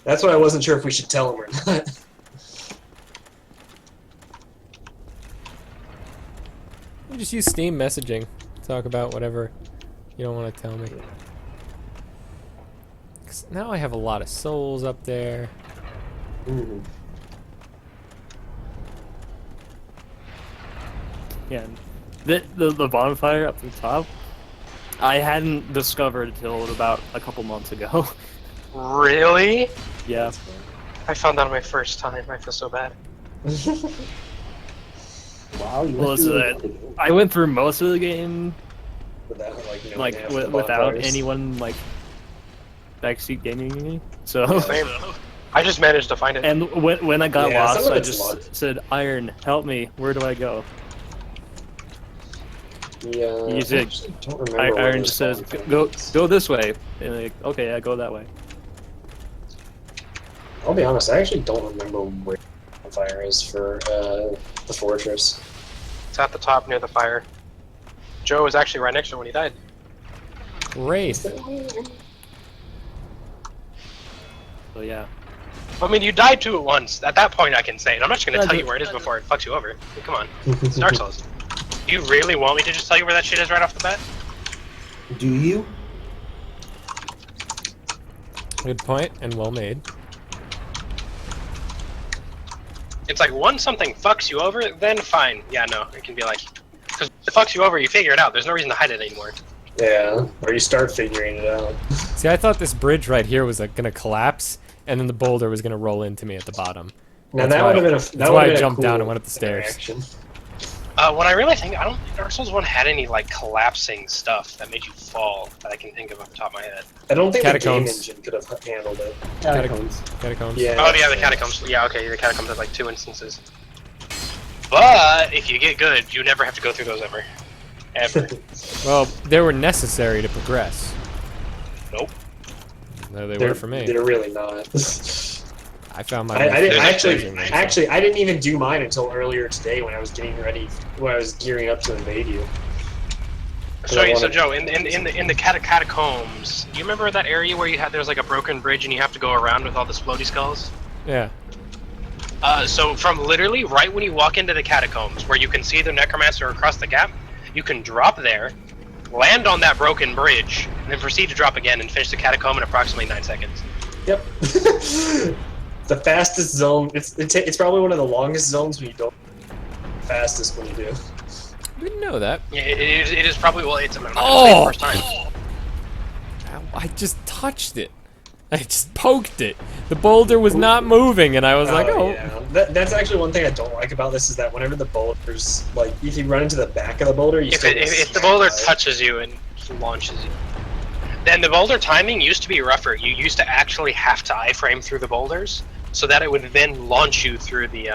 That's why I wasn't sure if we should tell him or not. You just use Steam messaging. Talk about whatever you don't want to tell me. 'Cause now I have a lot of souls up there. Mm-hmm. Yeah, the bonfire up the top, I hadn't discovered until about a couple months ago. Really? Yeah. I found that on my first time. I feel so bad. Wow, you Well, must it's, be really I went through most of the game Without, like, knowing like half the without bonfires. anyone like backseat gaming me. So. Same. I just managed to find it. And when I got Yeah, some lost, of I it's just luck. said, "Iron, help me. Where do I go?" Yeah, You I said- actually don't remember where Iron this just says, bonfire is. "Go this way." And like, okay, I go that way. I'll be honest, I actually don't remember where the bonfire is for the fortress. It's at the top near the fire. Joe was actually right next to it when he died. Great. So yeah. I mean, you died to it once. At that point, I can say it. I'm not just gonna tell you where it is before it fucks you over. Come on, it's Dark Souls. You really want me to just tell you where that shit is right off the bat? Do you? Good point and well made. It's like once something fucks you over, then fine. Yeah, no, it can be like, because if it fucks you over, you figure it out. There's no reason to hide it anymore. Yeah, or you start figuring it out. See, I thought this bridge right here was like, gonna collapse, and then the boulder was gonna roll into me at the bottom. Now That's that why- would have been a. that's That why I would've been a jumped down cool and went up the stairs. interaction. When I really think, I don't think Dark Souls 1 had any like collapsing stuff that made you fall that I can think of off the top of my head. I don't think Catacombs. the game engine could have handled it. Catacombs. Catacombs. Yeah. Oh yeah, the catacombs. Yeah, okay, the catacombs have like 2 instances. But if you get good, you never have to go through those ever. Ever. Well, they were necessary to progress. Nope. No, they They're, were for me. They're really not. I found my. I didn't, They're actually, I didn't even do mine until earlier today when I was getting ready, when I was gearing up to invade you. So Joe, in the catacombs, do you remember that area where there's like a broken bridge and you have to go around with all the floaty skulls? Yeah. So from literally right when you walk into the catacombs, where you can see the necromancer across the gap, you can drop there, land on that broken bridge, and then proceed to drop again and finish the catacomb in approximately 9 seconds. Yep. The fastest zone. It's probably one of the longest zones when you don't. Fastest when you do. I didn't know that. Yeah, it is probably, well, it's Oh! the first time. Ow, I just touched it. I just poked it. The boulder was not moving, and I was like, oh. Yeah. That's actually one thing I don't like about this is that whenever the boulders, like, if you run into the back of the boulder, you still If the boulder touches you and launches you, then the boulder timing used to be rougher. You used to actually have to iframe through the boulders so that it would then launch you through the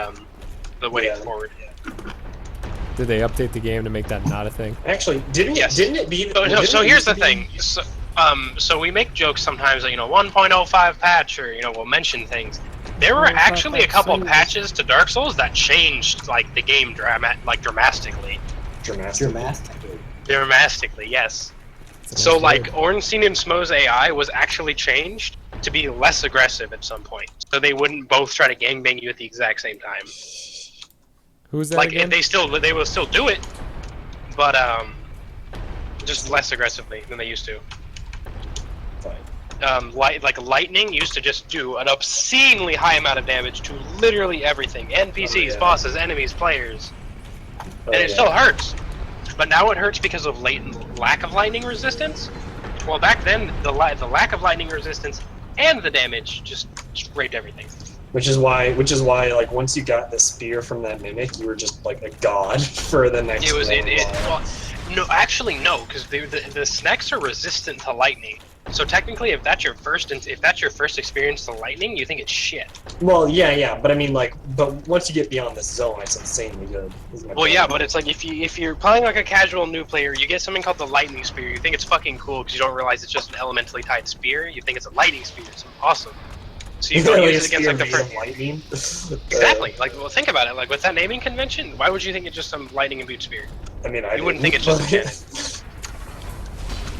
way forward. Did they update the game to make that not a thing? Actually, didn't it be? So here's the thing. So we make jokes sometimes that 1.05 patch or we'll mention things. There were actually a couple patches to Dark Souls that changed like the game dramatically. Dramatically, yes. So like Ornstein and Smo's AI was actually changed to be less aggressive at some point, so they wouldn't both try to gangbang you at the exact same time. Who's that Like again? they will still do it, but just less aggressively than they used to. Like lightning used to just do an obscenely high amount of damage to literally everything: NPCs, bosses, enemies, players, and it still hurts. But now it hurts because of lack of lightning resistance. Well, back then the lack of lightning resistance and the damage just raped everything. Which is why, like, once you got the spear from that mimic, you were just like a god for the next. Well, no, actually no, because the snacks are resistant to lightning. So technically, if that's your first experience to lightning, you think it's shit. Well, yeah, but I mean, like, but once you get beyond this zone, it's insanely good. Well, yeah, but it's like if you're playing like a casual new player, you get something called the lightning spear. You think it's fucking cool because you don't realize it's just an elementally tied spear. You think it's a lightning spear. It's awesome. So you go use it against like the first. lightning. Exactly. Like, well, think about it. Like with that naming convention, why would you think it's just some lightning imbued spear? I mean, You wouldn't think it's just a cannon.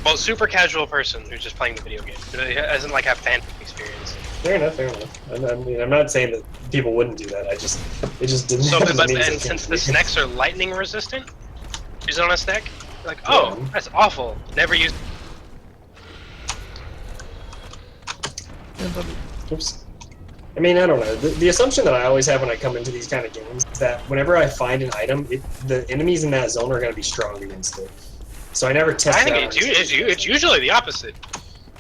Well, super casual person who's just playing the video game, who doesn't like have fan experience. Fair enough, fair enough. I mean, I'm not saying that people wouldn't do that. It just didn't So, happen to but me, so I and can't since the believe it. snacks are lightning resistant, use it on a snack. You're like, oh, Yeah. that's awful. Never use. Oops. I mean, I don't know. The assumption that I always have when I come into these kind of games is that whenever I find an item, the enemies in that zone are going to be strong against it. So I never test I think that. it's usually the opposite.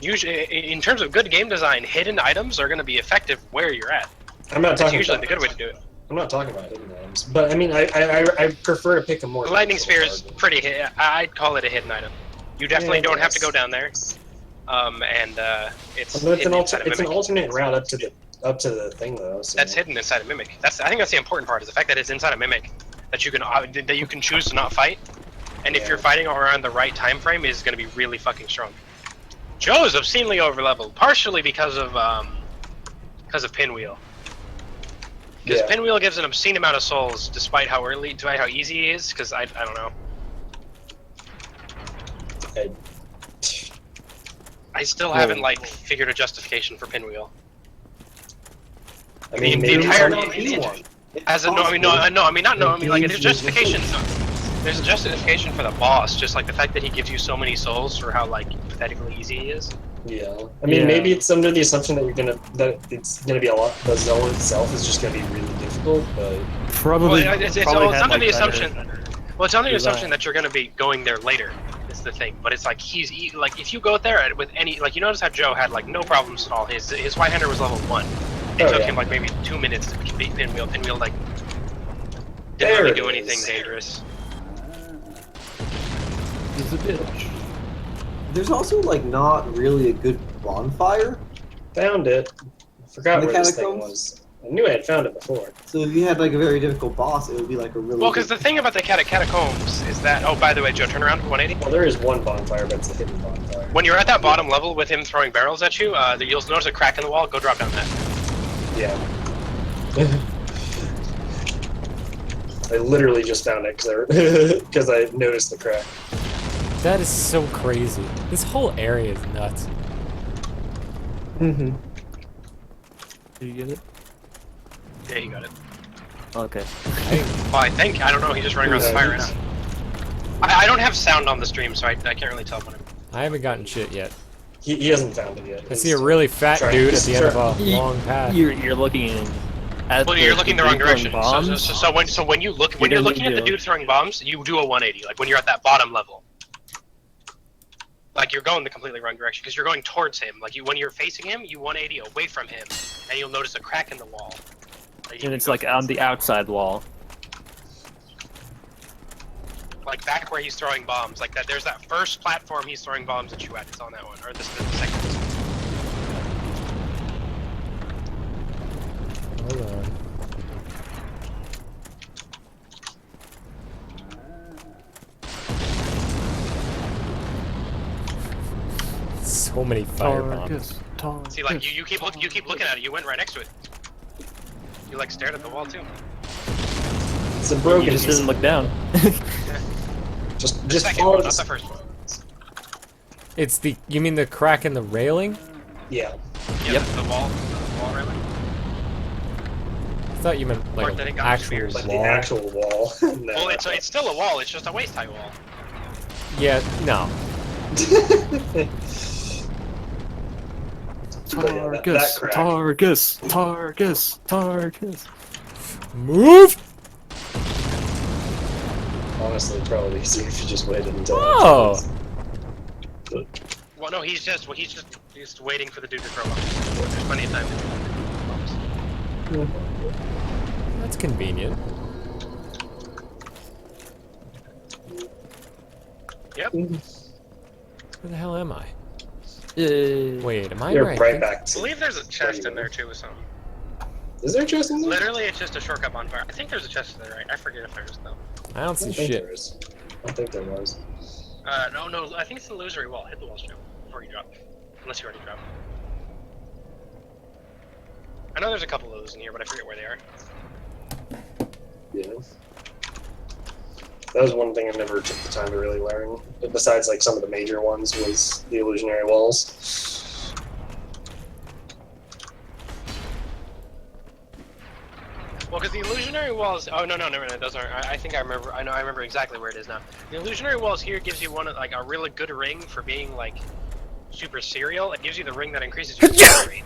Usually, in terms of good game design, hidden items are going to be effective where you're at. I'm not That's talking usually about, the good way to do it. I'm not talking about hidden items, but I mean, I prefer to pick a more. The lightning sphere is target. pretty. I'd call it a hidden item. You definitely Yeah, don't have to yes. go down there. It's But it's hidden inside a it's an mimic. alternate route up to the thing though. So. That's hidden inside a mimic. I think that's the important part, is the fact that it's inside a mimic that you can choose to not fight, and if Yeah. you're fighting around the right time frame, is going to be really fucking strong. Joe is obscenely overleveled, partially because of Pinwheel. Because Yeah. Pinwheel gives an obscene amount of souls, despite how easy he is. Because I don't know. I still haven't like figured a justification for Pinwheel. I mean, the maybe entire some- As a like there's justification. There's a justification for the boss, just like the fact that he gives you so many souls for how like pathetically easy he is. Yeah, I mean, Yeah. maybe it's under the assumption that it's gonna be a lot. The zone itself is just gonna be really difficult, but Probably. Well, it's probably under had, like, the better- assumption. Well, it's under the design. assumption that you're going to be going there later. Is the thing, but it's like like if you go there with any like you notice how Joe had like no problems at all. His White Hunter was level 1. It Oh, took yeah. him like maybe 2 minutes to beat Pinwheel. Pinwheel like didn't There really it do is. anything dangerous. He's a bitch. There's also like not really a good bonfire. found it. I forgot In the where this thing catacombs? was. I knew I had found it before. So if you had like a very difficult boss, it would be like a really. Well, because good- the thing about the catacombs is that by the way, Joe, turn around 180. Well, there is one bonfire, but it's a hidden bonfire. When you're at that bottom level with him throwing barrels at you, you'll notice a crack in the wall. Go drop down that. Yeah. I literally just found it because I noticed the crack. That is so crazy. This whole area is nuts. Mhm. Did you get it? Yeah, you got it. Okay. Well, I think I don't know. He's just running around the fire right now. I don't have sound on the stream, so I can't really tell when I'm. I haven't gotten shit yet. He hasn't found it yet. I see a really fat Try- dude at the end of try- a long path. You're looking in. At Well, you're looking the wrong dude throwing direction. bombs. So when you're doesn't looking at the do- dude throwing bombs, you do a 180. Like when you're at that bottom level. Like you're going the completely wrong direction because you're going towards him. Like when you're facing him, you 180 away from him, and you'll notice a crack in the wall. Like, you And can it's go like on the outside wall. like back where he's throwing bombs. Like that. There's that first platform he's throwing bombs at you at. It's on that one, or the second one. Hold on. So many fire bombs. See, like you keep looking at it. You went right next to it. You like stared at the wall too. It's a broken. You just didn't look down. Just The second follow one, the not the first one. It's the. You mean the crack in the railing? Yeah. Yeah, Yep. the wall railing. I thought you meant like Part that it an got actual spears. Like wall. the actual wall. No. Well, it's still a wall. It's just a waist high wall. Yeah, no. But yeah, that crack. Targus. Move! Honestly, it's probably easier if you just waited until. Oh! But, Well, no, he's just waiting for the dude to throw bombs. There's plenty of time to throw bombs. That's convenient. Yep. Where the hell am I? Yeah. Wait, am I you're right? right back I to. believe there's a chest in there too with something. Is there a chest in there? Literally, it's just a shortcut bonfire. I think there's a chest to the right. I forget if there is though. I don't I see don't think shit. there is. I don't think there was. No. I think it's the illusory wall. Hit the walls, Joe, before you drop. Unless you already dropped. I know there's a couple of those in here, but I forget where they are. Yeah. That was one thing I never took the time to really learn. Besides, like some of the major ones, was the illusionary walls. Well, because the illusionary walls. Oh no, those aren't. I think I remember. I remember exactly where it is now. The illusionary walls here gives you like a really good ring for being like super serial. It gives you the ring that increases your kill rate,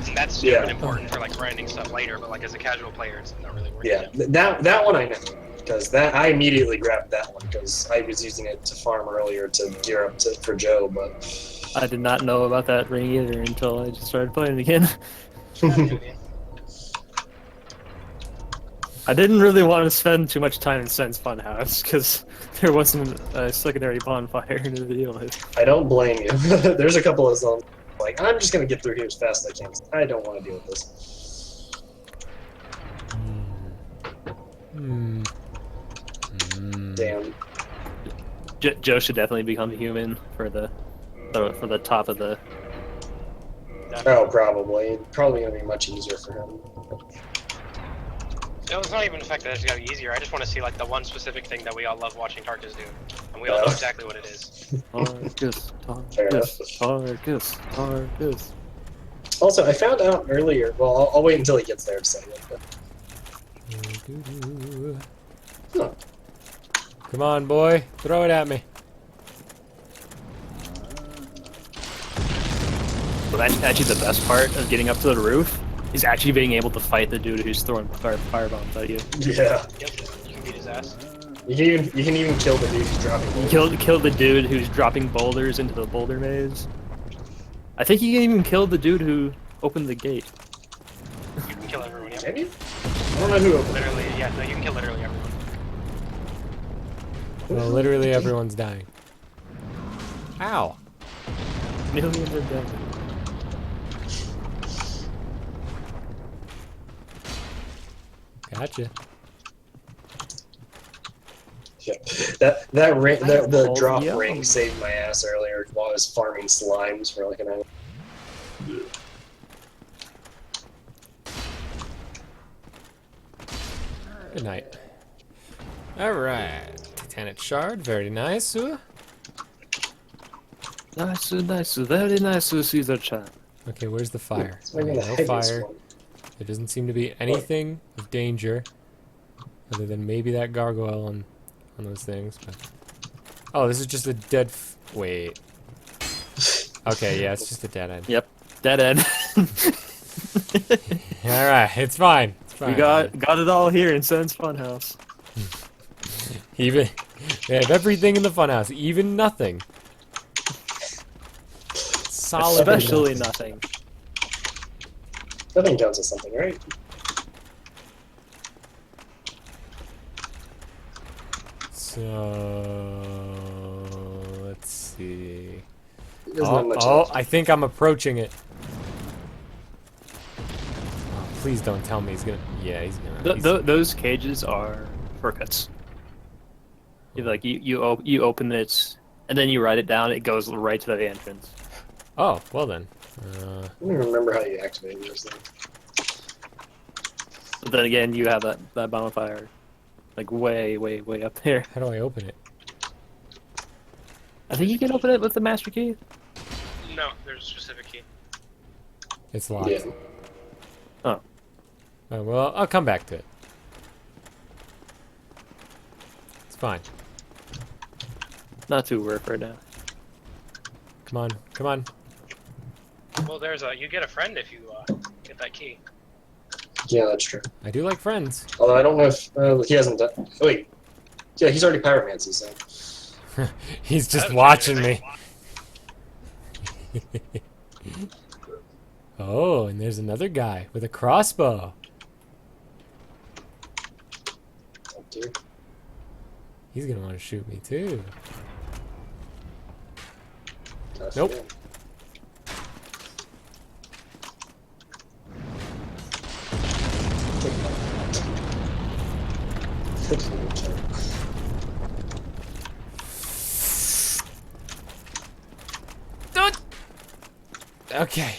and that's stupid important for like grinding stuff later. But like as a casual player, it's not really worth Yeah, it. that one I know, because I immediately grabbed that one because I was using it to farm earlier to gear up for Joe, but I did not know about that ring either until I just started playing again. I didn't really want to spend too much time in Sen's Funhouse because there wasn't a secondary bonfire to deal with. I don't blame you. There's a couple of zones like I'm just gonna get through here as fast as I can. I don't want to deal with this. Damn. Joe should definitely become human for the top of the. Oh, probably. Probably gonna be much easier for him. No, it's not even the fact that it's gotta be easier. I just want to see like the one specific thing that we all love watching Tarkus do, and we all know exactly what it is. Tarkus. Also, I found out earlier. Well, I'll wait until he gets there to say it. But... Come on, boy. Throw it at me. Well, that's actually the best part of getting up to the roof, is actually being able to fight the dude who's throwing firebombs at you. Yeah. Yep, you can beat his ass. You can even kill the dude who's dropping boulders. Kill the dude who's dropping boulders into the boulder maze. I think you can even kill the dude who opened the gate. You can kill everyone. Yeah. Can you? I don't know who opened it. Literally, yeah. No, you can kill literally everyone. Well, literally everyone's dying. Ow. Millions are dead. Gotcha. Yeah. That ring, the Oh, drop yeah. ring saved my ass earlier while I was farming slimes for like an hour. Good night. Alright. Titanic shard, very nice. Nice, very nice to see the chat. Okay, where's the fire? It's making the No heaviest fire. one. There doesn't seem to be anything of danger, other than maybe that gargoyle on those things. But... oh, this is just a dead. Wait. Okay, yeah, it's just a dead end. Yep, dead end. All right, it's fine. It's fine. We got it all here in Sen's Funhouse. Even they have everything in the funhouse, even nothing. Solid. Especially nothing. Nothing counts as something, right? So let's see. It doesn't have much Oh, else. I think I'm approaching it. Oh, please don't tell me he's gonna. Yeah, he's gonna. Those cages are shortcuts. You open it, and then you write it down. It goes right to the entrance. Oh, well then. I don't even remember how you activate those things. But then again, you have that bonfire, like way up there. How do I open it? I think you can open it with the master key. No, there's a specific key. It's locked. Yeah. Oh. Oh, well, I'll come back to it. It's fine. Not too worried right now. Come on, come on. Well, you get a friend if you get that key. Yeah, that's true. I do like friends. Although I don't know if he hasn't done. Oh, wait. Yeah, he's already pyromancy, so. He's just That was watching pretty me. Oh, and there's another guy with a crossbow. Oh, dear. He's gonna want to shoot me too. Gosh, Nope. yeah. Okay.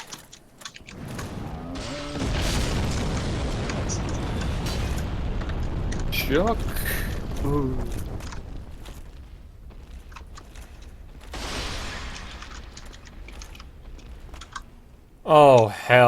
Shock. Ooh. Oh, hell.